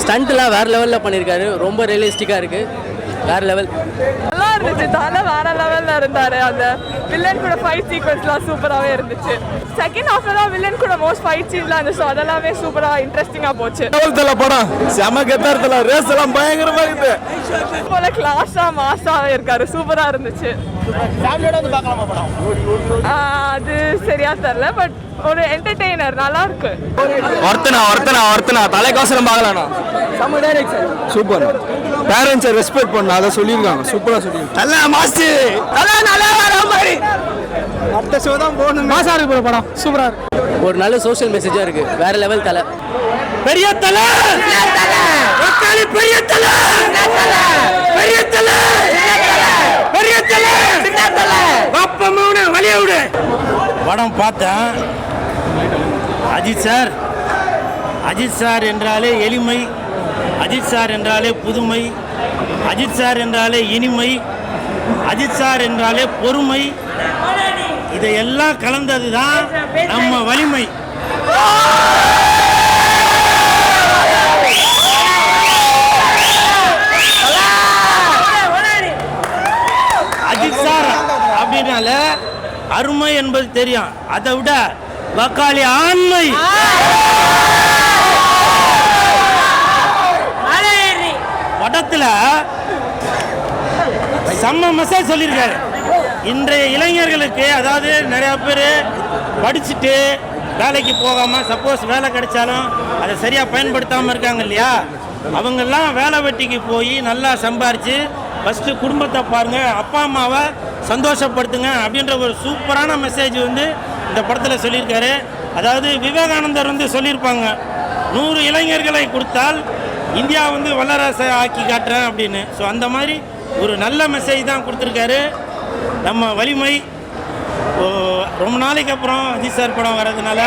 ஸ்டண்ட்லாம் வேறு லெவலில் பண்ணியிருக்காரு. ரொம்ப ரியலிஸ்டிக்காக இருக்குது. வேறு லெவல். நல்லா இருந்துச்சு. தலை வேற லெவலில் இருந்தார். அந்த வில்லன் கூட ஃபைட் சீக்வன்ஸ்லாம் சூப்பராகவே இருந்துச்சு. செகண்ட் ஹாஃப்ல தான் வில்லன் கூட மோஸ்ட் ஃபைட் சீன்லாம் இருந்துச்சு. அதெல்லாமே சூப்பராக இன்ட்ரெஸ்டிங்காக போச்சு. படம் செம கெத்தாரத்தில் ரேஸ் எல்லாம் பயங்கரமாக இருக்குது. போல கிளாஸாக மாஸாகவே இருக்காரு. சூப்பராக இருந்துச்சு. அது சரியா தெரியல. பட் ஒரு என்டர்டெய்னர் நல்லா இருக்கு. ஒருத்தனா தலைக்கோசரம் பார்க்கலாம். செம்ம டைரக்ஷன். சூப்பர். பேரண்ட்ஸை ரெஸ்பெக்ட் பண்ண அதை சொல்லியிருக்காங்க. சூப்பராக சொல்லியிருக்காங்க. நல்லா மாஸ்டர் நல்லா வர மாதிரி அடுத்த ஷோ தான் போகணும். மாசா இருக்கு படம். சூப்பராக இருக்கு. ஒரு நல்ல சோஷியல் மெசேஜாக இருக்குது. வேறு லெவல் தலை. பெரிய தலை பெரிய தலை பெரிய தலை பெரிய தலை அப்பமான வழிய விடு. படம் பார்த்தேன். அஜித் சார் என்றாலே எளிமை, அஜித் சார் என்றாலே புதுமை, அஜித் சார் என்றாலே இனிமை, அஜித் சார் என்றாலே பொறுமை. இதையெல்லாம் கலந்தது தான் நம்ம வலிமை. அஜித் சார் அப்படின்னால அருமை என்பது தெரியும். அதை விட வக்காளி ஆண்மை. படத்துல செம்ம மெசேஜ் சொல்லியிருக்காரு. இன்றைய இளைஞர்களுக்கு, அதாவது நிறைய பேர் படிச்சுட்டு வேலைக்கு போகாமல் சப்போஸ் வேலை கிடைச்சாலும் அதை சரியாக பயன்படுத்தாமல் இருக்காங்க இல்லையா, அவங்கெல்லாம் வேலை வெட்டிக்கு போய் நல்லா சம்பாரித்து ஃபஸ்ட்டு குடும்பத்தை பாருங்கள், அப்பா அம்மாவை சந்தோஷப்படுத்துங்க அப்படின்ற ஒரு சூப்பரான மெசேஜ் இந்த படத்தில் சொல்லியிருக்காரு. அதாவது விவேகானந்தர் சொல்லியிருப்பாங்க, 100 இளைஞர்களை கொடுத்தால் இந்தியா வல்லரசை ஆக்கி காட்டுறேன் அப்படின்னு. ஸோ அந்த மாதிரி ஒரு நல்ல மெசேஜ் தான் கொடுத்துருக்காரு. நம்ம வலிமை ரொம்ப நாளைக்கு அப்புறம் அஜித் சார் படம் வர்றதுனால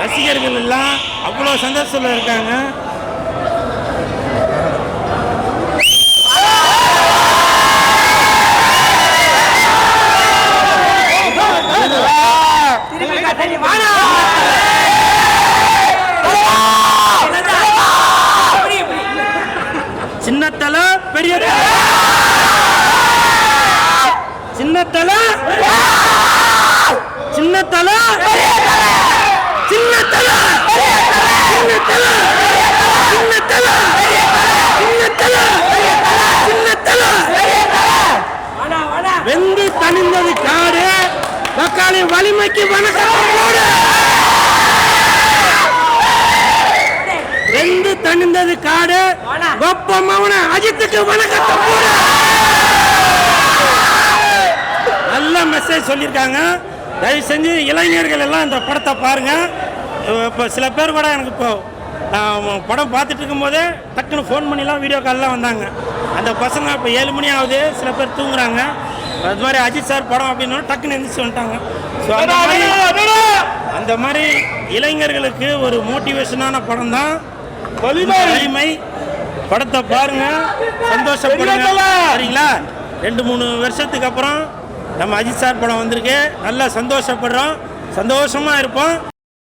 ரசிகர்கள் எல்லாம் அவ்வளோ சந்தோஷத்தில் இருக்காங்க. சின்னத்தல பெரிய சின்னத்தல சின்னத்தல சின்னத்தல சின்னத்தல சின்னத்தல சின்னத்தல சின்னத்தல வெந்து தணிந்தது காடு வக்காளி வலிமைக்கு வணக்கம் போடு. வெந்து தணிந்தது காடு வெப்பமான அஜித்துக்கு வணக்கத்தை போடு. நல்ல மெசேஜ் சொல்லியிருக்காங்க. தயவு செஞ்சு இளைஞர்கள் எல்லாம் இந்த படத்தை பாருங்க. இப்போ சில பேர் கூட எனக்கு இப்போ படம் பார்த்துட்டு இருக்கும்போதே டக்குன்னு ஃபோன் பண்ணிலாம் வீடியோ கால்லாம் வந்தாங்க. அந்த பசங்க இப்போ 7 மணி ஆகுது, சில பேர் தூங்குறாங்க. அது மாதிரி அஜித் சார் படம் அப்படின்னா டக்குன்னு எழுந்திரிச்சு வந்துட்டாங்க. ஸோ அந்த மாதிரி இளைஞர்களுக்கு ஒரு மோட்டிவேஷனான படம் தான் வலிமை. படத்தை பாருங்க, சந்தோஷப்படுங்க. சரிங்களா? 2-3 வருஷத்துக்கு அப்புறம் நம்ம அஜித் சார் படம் வந்திருக்கு. நல்லா சந்தோஷப்படுறோம், சந்தோஷமாக இருப்போம்.